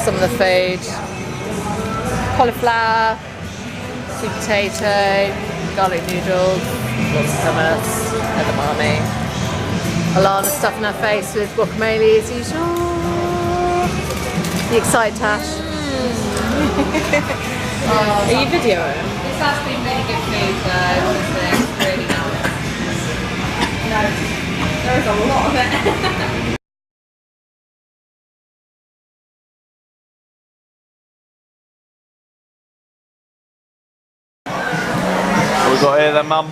some of the food. Cauliflower, sweet potato, garlic noodles, lots of hummus, edamame. Alana stuffing her face with guacamole as usual. You excited, Tash? Are you videoing? This has been really good food though, honestly. It's really nice. No, there is a lot of it. What we got here then, Mum?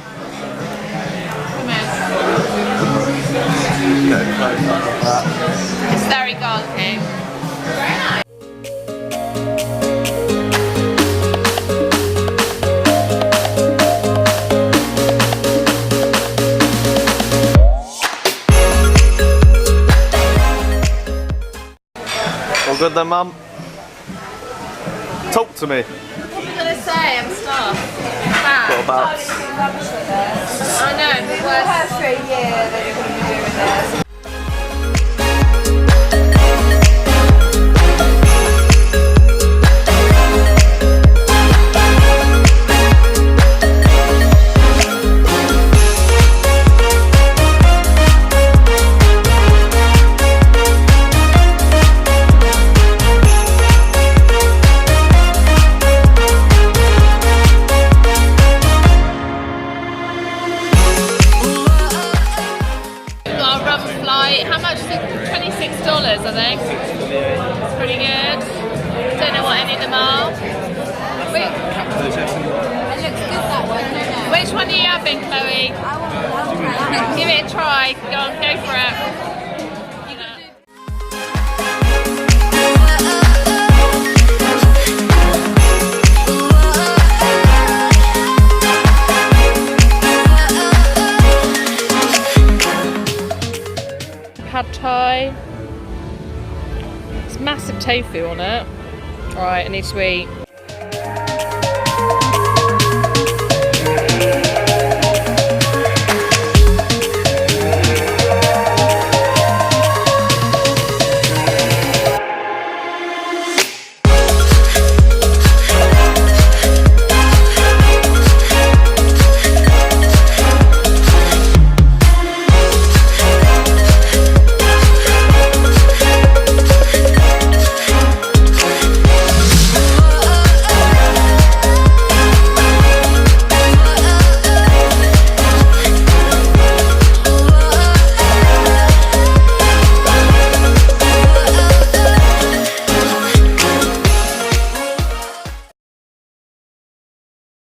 It's very garlicky. All good then, Mum? Talk to me. What are you going to say? I'm stuffed. What about? I know, we were here for a year that you're going to be doing this. How much is it? $26, I think. It's pretty good. Don't know what any of them are. Wait. It looks good, that one. Which one are you having, Chloe? Give it a try. Go on, go for it. Pad thai. It's massive tofu on it. Alright, I need to eat.